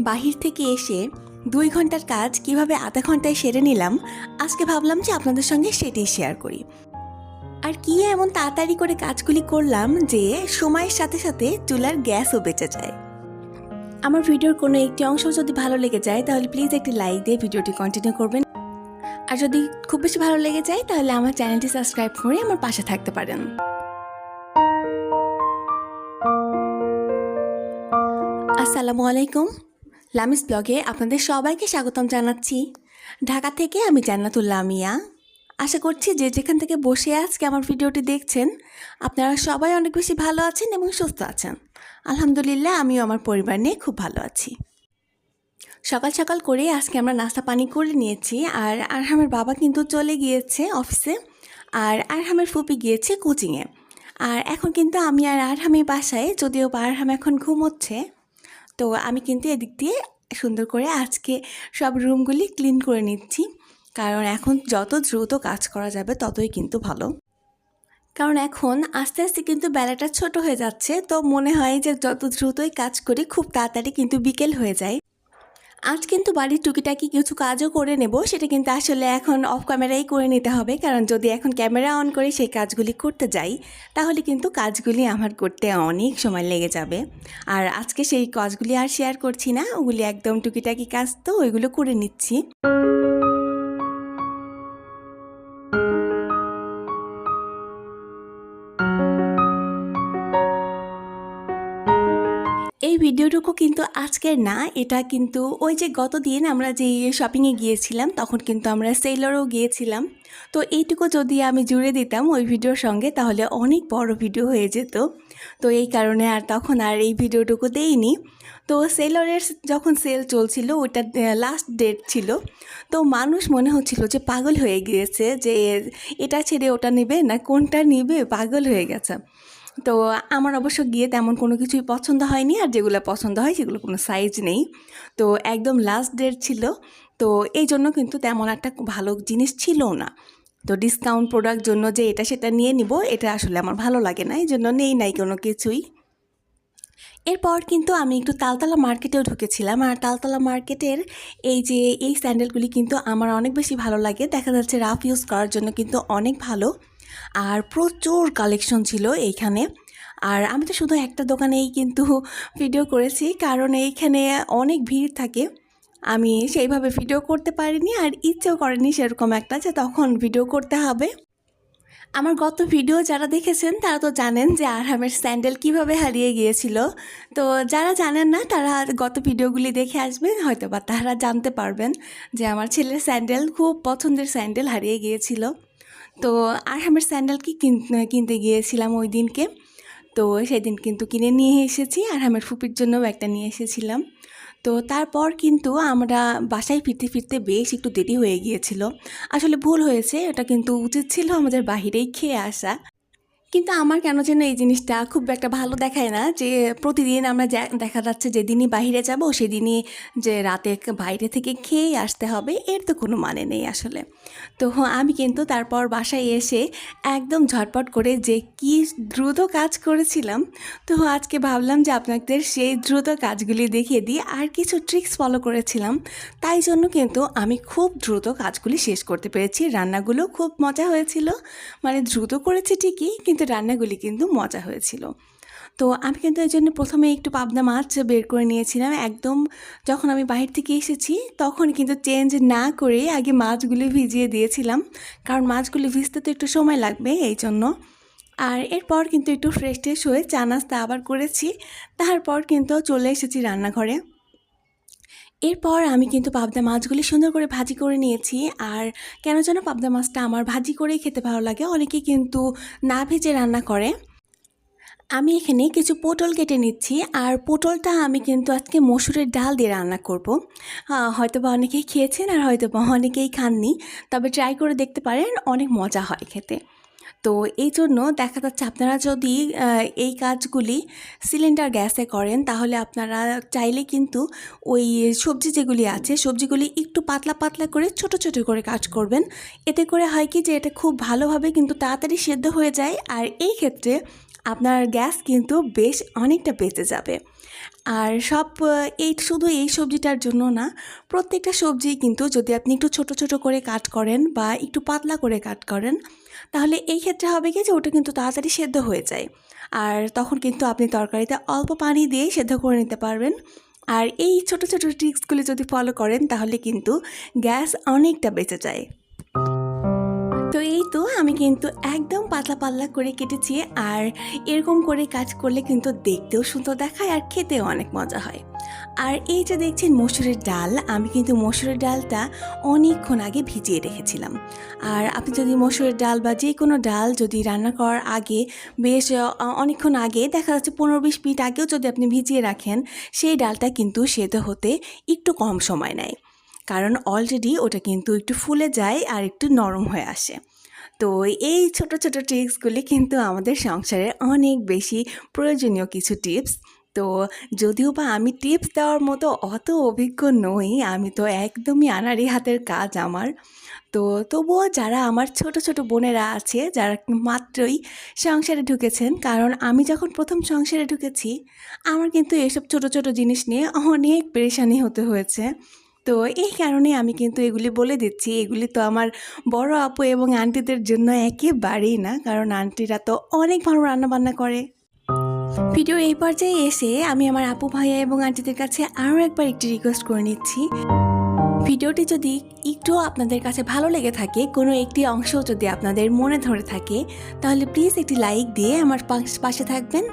বাহির থেকে এসে 2 ঘন্টার কাজ কিভাবে আধা ঘন্টায় সেরে নিলাম, আজকে ভাবলাম যে আপনাদের সঙ্গে সেটাই শেয়ার করি। আর কি এমন তাড়াতাড়ি করে কাজগুলি করলাম যে সময়ের সাথে সাথে চুলার গ্যাসও বেঁচে যায়। আমার ভিডিওর কোনো একটি অংশ যদি ভালো লেগে যায় তাহলে প্লিজ একটি লাইক দিয়ে ভিডিওটি কন্টিনিউ করবেন। আর যদি খুব বেশি ভালো লেগে যায় তাহলে আমার চ্যানেলটি সাবস্ক্রাইব করে আমার পাশে থাকতে পারেন। আসসালামু আলাইকুম, লামিস ব্লগে আপনাদের সবাইকে স্বাগতম জানাচ্ছি। ঢাকা থেকে আমি জান্নাতুল্লাহ মিয়া। আশা করছি যে যেখান থেকে বসে আজকে আমার ভিডিওটি দেখছেন আপনারা সবাই অনেক বেশি ভালো আছেন এবং সুস্থ আছেন। আলহামদুলিল্লাহ আমিও আমার পরিবার নিয়ে খুব ভালো আছি। সকাল সকাল করে আজকে আমরা নাস্তা পানি করে নিয়েছি। আর আরহামের বাবা কিন্তু চলে গিয়েছে অফিসে, আর আরহামের ফুপি গিয়েছে কোচিংয়ে। আর এখন কিন্তু আমি আর আরহামি বাসায়, যদিও আরহাম এখন ঘুমোচ্ছে। তো আমি কিন্তু এদিক দিয়ে সুন্দর করে আজকে সব রুমগুলি ক্লিন করে নিচ্ছি, কারণ এখন যত দ্রুত কাজ করা যাবে ততই কিন্তু ভালো। কারণ এখন আস্তে আস্তে কিন্তু বেলাটা ছোট হয়ে যাচ্ছে, তো মনে হয় যে যত দ্রুতই কাজ করি খুব তাড়াতাড়ি কিন্তু বিকেল হয়ে যায়। আজ কিন্তু বাড়ির টুকিটাকি কিছু কাজও করে নেব, সেটা কিন্তু আসলে এখন অফ ক্যামেরাই করে নিতে হবে, কারণ যদি এখন ক্যামেরা অন করে সেই কাজগুলি করতে যাই তাহলে কিন্তু কাজগুলি আমার করতে অনেক সময় লেগে যাবে। আর আজকে সেই কাজগুলি আর শেয়ার করছি না, ওগুলি একদম টুকিটাকি কাজ, তো ওইগুলো করে নিচ্ছি। এই ভিডিওটুকু কিন্তু আজকের না, এটা কিন্তু ওই যে গতদিন আমরা যে শপিংয়ে গিয়েছিলাম তখন কিন্তু আমরা সেলরও গিয়েছিলাম। তো এইটুকু যদি আমি জুড়ে দিতাম ওই ভিডিওর সঙ্গে তাহলে অনেক বড় ভিডিও হয়ে যেত। তো এই কারণে আর তখন আর এই ভিডিওটুকু দেইনি। তো সেলরের যখন সেল চলছিল ওইটা লাস্ট ডেট ছিল, তো মানুষ মনে হচ্ছিল যে পাগল হয়ে গিয়েছে, যে এটা ছেড়ে ওটা নেবে না কোনটা নেবে, পাগল হয়ে গেছে। তো আমার অবশ্য গিয়ে তেমন কোনো কিছুই পছন্দ হয়নি, আর যেগুলো পছন্দ হয় সেগুলো কোনো সাইজ নেই। তো একদম লাস্ট ডেট ছিল, তো এই জন্য কিন্তু তেমন একটা ভালো জিনিস ছিলও না। তো ডিসকাউন্ট প্রোডাক্ট জন্য যে এটা সেটা নিয়ে নিব, এটা আসলে আমার ভালো লাগে না, এই জন্য নেই নাই কোনো কিছুই। এরপর কিন্তু আমি একটু তালতলা মার্কেটেও ঢুকেছিলাম, আর তালতলা মার্কেটের এই স্যান্ডেলগুলি কিন্তু আমার অনেক বেশি ভালো লাগে। দেখা যাচ্ছে রাফ ইউজ করার জন্য কিন্তু অনেক ভালো, আর প্রচুর কালেকশন ছিল এইখানে। আর আমি তো শুধু একটা দোকানেই কিন্তু ভিডিও করেছি, কারণ এইখানে অনেক ভিড় থাকে। আমি সেইভাবে ভিডিও করতে পারিনি, আর ইচ্ছেও করেনি সেরকম একটা যে তখন ভিডিও করতে হবে। আমার গত ভিডিও যারা দেখেছেন তারা তো জানেন যে আরহামের স্যান্ডেল কিভাবে হারিয়ে গিয়েছিল। তো যারা জানেন না তারা গত ভিডিওগুলি দেখে আসবেন, হয়তো বা তারা জানতে পারবেন যে আমার ছেলের স্যান্ডেল, খুব পছন্দের স্যান্ডেল হারিয়ে গিয়েছিল। তো আরহামের স্যান্ডেলকে কিনতে গিয়েছিলাম ওই দিনকে। তো সেদিন কিন্তু কিনে নিয়ে এসেছি, আরহামের ফুপির জন্যও একটা নিয়ে এসেছিলাম। তো তারপর কিন্তু আমরা বাসায় ফিরতে ফিরতে বেশ একটু দেরি হয়ে গিয়েছিল। আসলে ভুল হয়েছে, এটা কিন্তু উচিত ছিল আমাদের বাহিরেই খেয়ে আসা। কিন্তু আমার কেন যেন এই জিনিসটা খুব একটা ভালো দেখায় না, যে প্রতিদিন আমরা দেখা যাচ্ছে যেদিনই বাইরে যাব সেদিনই যে রাতে বাইরে থেকে খেয়েই আসতে হবে, এর তো কোনো মানে নেই আসলে। তো আমি কিন্তু তারপর বাসায় এসে একদম ঝটপট করে যে কি দ্রুত কাজ করেছিলাম, তো আজকে ভাবলাম যে আপনাদের সেই দ্রুত কাজগুলি দেখিয়ে দিই। আর কিছু ট্রিক্স ফলো করেছিলাম, তাই জন্য কিন্তু আমি খুব দ্রুত কাজগুলি শেষ করতে পেরেছি। রান্নাগুলো খুব মজা হয়েছিল, মানে দ্রুত করেছি ঠিকই কিন্তু রান্নাগুলি কিন্তু মজা হয়েছিল। তো আমি কিন্তু এই জন্য প্রথমে একটু পাবদা মাছ বের করে নিয়েছিলাম। একদম যখন আমি বাহির থেকে এসেছি তখন কিন্তু চেঞ্জ না করে আগে মাছগুলি ভিজিয়ে দিয়েছিলাম, কারণ মাছগুলি ভিজতে তো একটু সময় লাগবে এই জন্য। আর এরপর কিন্তু একটু ফ্রেশ ট্রেশ হয়ে চা নাস্তা আবার করেছি, তারপর কিন্তু চলে এসেছি রান্নাঘরে। এরপর আমি কিন্তু পাবদা মাছগুলি সুন্দর করে ভাজি করে নিয়েছি। আর কেন যেন পাবদা মাছটা আমার ভাজি করেই খেতে ভালো লাগে, অনেকে কিন্তু না ভেজে রান্না করে। আমি এখানে কিছু পটল কেটে নিচ্ছি, আর পটলটা আমি কিন্তু আজকে মসুরের ডাল দিয়ে রান্না করব। হয়তো বা অনেকেই খেয়েছেন আর হয়তো বা অনেকেই খাননি, তবে ট্রাই করে দেখতে পারেন, অনেক মজা হয় খেতে। তো এই জন্য দেখা যাচ্ছে আপনারা যদি এই কাজগুলি সিলিন্ডার গ্যাসে করেন তাহলে আপনারা চাইলে কিন্তু ওই সবজি যেগুলি আছে সবজিগুলি একটু পাতলা পাতলা করে ছোট ছোট করে কাজ করবেন। এতে করে হয় কি যে এটা খুব ভালোভাবে কিন্তু তাড়াতাড়ি সেদ্ধ হয়ে যায়, আর এই ক্ষেত্রে আপনার গ্যাস কিন্তু বেশ অনেকটা বেঁচে যাবে। আর এই শুধু এই সবজিটার জন্য না, প্রত্যেকটা সবজি কিন্তু যদি আপনি একটু ছোট ছোট করে কাট করেন বা একটু পাতলা করে কাট করেন, তাহলে এই ক্ষেত্রে হবে কি যে ওটা কিন্তু তাড়াতাড়ি সেদ্ধ হয়ে যায়। আর তখন কিন্তু আপনি তরকারিতে অল্প পানি দিয়ে সেদ্ধ করে নিতে পারবেন। আর এই ছোট ছোট ট্রিক্সগুলি যদি ফলো করেন তাহলে কিন্তু গ্যাস অনেকটা বেঁচে যায়। তো এই তো আমি কিন্তু একদম পাতলা পাতলা করে কেটেছি। আর এরকম করে কাজ করলে কিন্তু দেখতেও সুন্দর দেখায় আর খেতেও অনেক মজা হয়। আর এই যে দেখছেন মসুরের ডাল, আমি কিন্তু মসুরের ডালটা অনেকক্ষণ আগে ভিজিয়ে রেখেছিলাম। আর আপনি যদি মসুরের ডাল বা যে কোনো ডাল যদি রান্না করার আগে বেশ অনেকক্ষণ আগে, দেখা যাচ্ছে 15-20 মিনিট আগেও যদি আপনি ভিজিয়ে রাখেন, সেই ডালটা কিন্তু সেদ্ধ হতে একটু কম সময় নেয়, কারণ অলরেডি ওটা কিন্তু একটু ফুলে যায় আর একটু নরম হয়ে আসে। তো এই ছোট ছোট ট্রিক্সগুলি কিন্তু আমাদের সংসারে অনেক বেশি প্রয়োজনীয় কিছু টিপস। তো যদিও বা আমি টিপস দেওয়ার মতো অত অভিজ্ঞ নই, আমি তো একদমই আনাড়ি হাতের কাজ আমার। তো তবুও যারা আমার ছোট ছোট বোনেরা আছে, যারা মাত্রই সংসারে ঢুকেছেন, কারণ আমি যখন প্রথম সংসারে ঢুকেছি আমার কিন্তু এসব ছোট ছোট জিনিস নিয়ে অনেক পেরেশানি হতে হয়েছে। তো এই কারণে আমি কিন্তু এগুলি বলে দিচ্ছি, এগুলি তো আমার বড় আপু এবং আন্টিদের জন্য একেবারেই না, কারণ আন্টিরা তো অনেক ভালো রান্নাবান্না করে। ভিডিওর এই পর্যায়ে এসে আমি আমার আপু ভাইয়া এবং আন্টিদের কাছে আরও একবার একটি রিকোয়েস্ট করে নিচ্ছি, ভিডিওটি যদি একটু আপনাদের কাছে ভালো লেগে থাকে, কোনো একটি অংশ যদি আপনাদের মনে ধরে থাকে, তাহলে প্লিজ একটি লাইক দিয়ে আমার পাশে থাকবেন।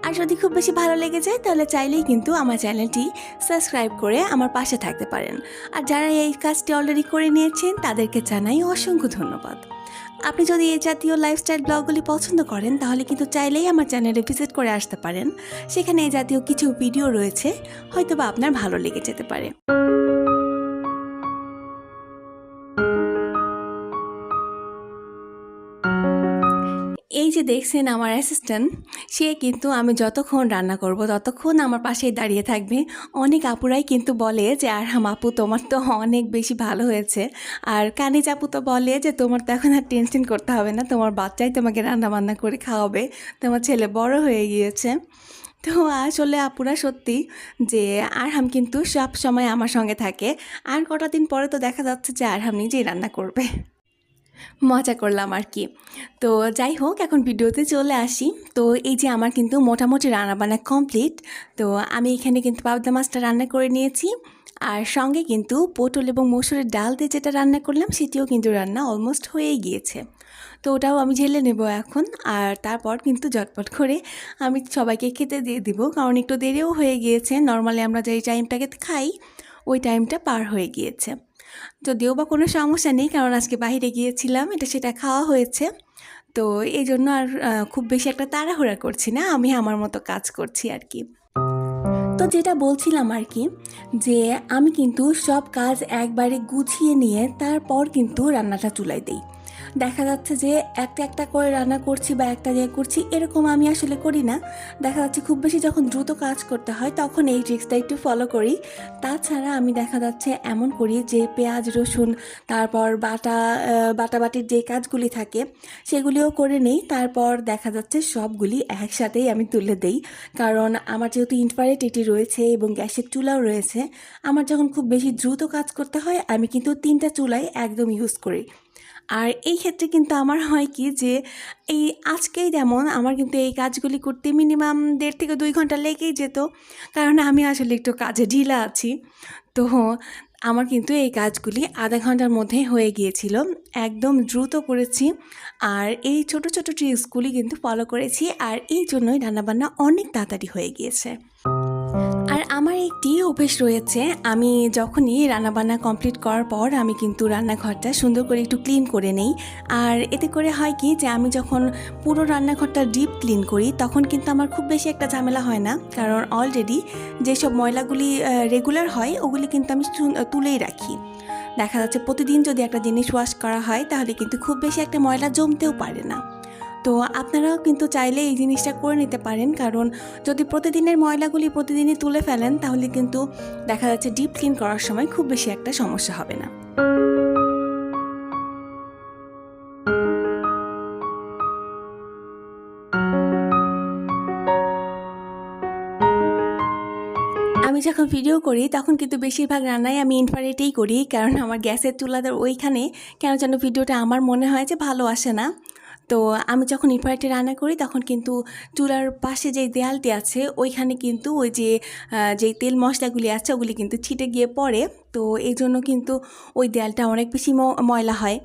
আর যদি খুব বেশি ভালো লেগে যায় তাহলে চাইলেই কিন্তু আমার চ্যানেলটি সাবস্ক্রাইব করে আমার পাশে থাকতে পারেন। আর যারা এই কাজটি অলরেডি করে নিয়েছেন তাদেরকে জানাই অসংখ্য ধন্যবাদ। আপনি যদি এই জাতীয় লাইফস্টাইল ব্লগগুলি পছন্দ করেন তাহলে কিন্তু চাইলেই আমার চ্যানেলে ভিজিট করে আসতে পারেন। সেখানে এই জাতীয় কিছু ভিডিও রয়েছে, হয়তোবা আপনার ভালো লেগে যেতে পারে। এই যে দেখছেন আমার অ্যাসিস্ট্যান্ট, সে কিন্তু আমি যতক্ষণ রান্না করব ততক্ষণ আমার পাশেই দাঁড়িয়ে থাকবে। অনেক আপুরাই কিন্তু বলে যে আরহাম আপু তোমার তো অনেক বেশি ভালো হয়েছে। আর কানিজ আপু তো বলে যে তোমার তো এখন আর টেনশন করতে হবে না, তোমার বাচ্চাই তোমাকে রান্না বান্না করে খাওয়াবে, তোমার ছেলে বড় হয়ে গিয়েছে। তো আসলে আপুরা সত্যি যে আরহাম কিন্তু সব সময় আমার সঙ্গে থাকে। আর কটা দিন পরে তো দেখা যাচ্ছে যে আরহাম নিজেই রান্না করবে। মজা করলাম আর কি। তো যাই হোক, এখন ভিডিওতে চলে আসি। তো এই যে আমার কিন্তু মোটামুটি রান্নাবান্না কমপ্লিট। তো আমি এখানে কিন্তু পাবদা মাছটা রান্না করে নিয়েছি। আর সঙ্গে কিন্তু পটল এবং মসুরের ডাল দিয়ে যেটা রান্না করলাম সেটিও কিন্তু রান্না অলমোস্ট হয়েই গিয়েছে। তো ওটাও আমি ঢেলে নেব এখন। আর তারপর কিন্তু ঝটপট করে আমি সবাইকে খেতে দিয়ে দিব, কারণ একটু দেরিও হয়ে গিয়েছে। নর্মালি আমরা যেই টাইমটাকে খাই ওই টাইমটা পার হয়ে গিয়েছে। যদিও বা কোনো সমস্যা নেই, কারণ আজকে বাইরে গিয়েছিলাম, এটা সেটা খাওয়া হয়েছে। তো এই জন্য আর খুব বেশি একটা তাড়াহুড়া করছি না, আমি আমার মতো কাজ করছি আর কি। তো যেটা বলছিলাম আর কি, যে আমি কিন্তু সব কাজ একবারে গুছিয়ে নিয়ে তারপর কিন্তু রান্নাটা চুলায় দিই। দেখা যাচ্ছে যে একটা একটা করে রান্না করছি বা একটা দিয়ে করছি, এরকম আমি আসলে করি না। দেখা যাচ্ছে খুব বেশি যখন দ্রুত কাজ করতে হয় তখন এই ট্রিক্সটা একটু ফলো করি। তাছাড়া আমি দেখা যাচ্ছে এমন করি যে পেঁয়াজ রসুন, তারপর বাটাবাটির যে কাজগুলি থাকে সেগুলিও করে নেই। তারপর দেখা যাচ্ছে সবগুলি একসাথেই আমি তুলে দেই, কারণ আমার যেহেতু ইনফ্রারেড এটি রয়েছে এবং গ্যাসের চুলাও রয়েছে, আমার যখন খুব বেশি দ্রুত কাজ করতে হয় আমি কিন্তু 3টা চুলাই একদম ইউজ করি। আর এই ক্ষেত্রে কিন্তু আমার হয় কি যে এই আজকেই যেমন আমার কিন্তু এই কাজগুলি করতে মিনিমাম 1.5 থেকে 2 ঘন্টা লেগেই যেত, কারণ আমি আসলে একটু কাজে ঢিলা আছি। তো আমার কিন্তু এই কাজগুলি আধা ঘন্টার মধ্যেই হয়ে গিয়েছিল, একদম দ্রুত করেছি। আর এই ছোট ছোট ট্রিক্সগুলি কিন্তু ফলো করেছি, আর এই জন্যই রান্নাবান্না অনেক তাড়াতাড়ি হয়ে গিয়েছে। আর আমার একটি অভ্যেস রয়েছে, আমি যখনই রান্নাবান্না কমপ্লিট করার পর আমি কিন্তু রান্নাঘরটা সুন্দর করে একটু ক্লিন করে নেই। আর এতে করে হয় কি যে আমি যখন পুরো রান্নাঘরটা ডিপ ক্লিন করি তখন কিন্তু আমার খুব বেশি একটা ঝামেলা হয় না, কারণ অলরেডি যেসব ময়লাগুলি রেগুলার হয় ওগুলি কিন্তু আমি তুলেই রাখি। দেখা যাচ্ছে প্রতিদিন যদি একটা জিনিস ওয়াশ করা হয় তাহলে কিন্তু খুব বেশি একটা ময়লা জমতেও পারে না। তো আপনারাও কিন্তু চাইলে এই জিনিসটা করে নিতে পারেন, কারণ যদি প্রতিদিনের ময়লাগুলি প্রতিদিনই তুলে ফেলেন তাহলে কিন্তু দেখা যাচ্ছে ডিপ ক্লিন করার সময় খুব বেশি একটা সমস্যা হবে না। যখন ভিডিও করি তখন কিন্তু বেশিরভাগ রান্নাই আমি ইনফ্রারেটেই করি, কারণ আমার গ্যাসের চুলাটার ওইখানে কেন যেন ভিডিওটা আমার মনে হয় যে ভালো আসে না। তো আমি যখন ইনফ্রারেটে রান্না করি তখন কিন্তু চুলার পাশে যে দেয়ালটি আছে ওইখানে কিন্তু ওই যে যেই তেল মশলাগুলি আছে ওগুলি কিন্তু ছিটে গিয়ে পড়ে। তো এই জন্য কিন্তু ওই দেয়ালটা অনেক বেশি ময়লা হয়।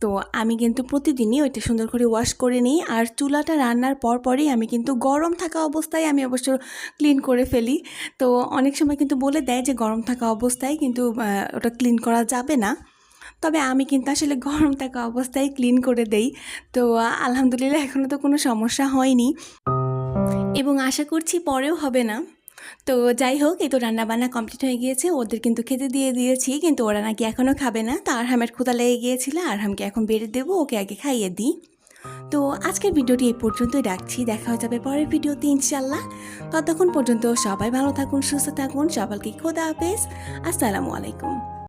তো আমি কিন্তু প্রতিদিনই ওইটা সুন্দর করে ওয়াশ করে নিই। আর চুলাটা রান্নার পরই আমি কিন্তু গরম থাকা অবস্থায় আমি অবশ্য ক্লিন করে ফেলি। তো অনেক সময় কিন্তু বলে দেয় যে গরম থাকা অবস্থায় কিন্তু ওটা ক্লিন করা যাবে না। তবে আমি কিন্তু আসলে গরম থাকা অবস্থায় ক্লিন করে দেই। তো আলহামদুলিল্লাহ এখনও তো কোনো সমস্যা হয়নি এবং আশা করছি পরেও হবে না। তো যাই হোক, এই তো রান্নাবান্না কমপ্লিট হয়ে গিয়েছে, ওদের কিন্তু খেতে দিয়ে দিয়েছি, কিন্তু ওরা নাকি এখনও খাবে না। তো আরহামের ক্ষুধা লেগে গিয়েছিল, আরহামকে এখন বেড়ে দেবো, ওকে আগে খাইয়ে দিই। তো আজকের ভিডিওটি এই পর্যন্তই রাখছি, দেখা হয়ে যাবে পরের ভিডিওতে ইনশাল্লাহ। ততক্ষণ পর্যন্ত সবাই ভালো থাকুন, সুস্থ থাকুন, সবাইকে খোদা হাফেজ, আসসালামু আলাইকুম।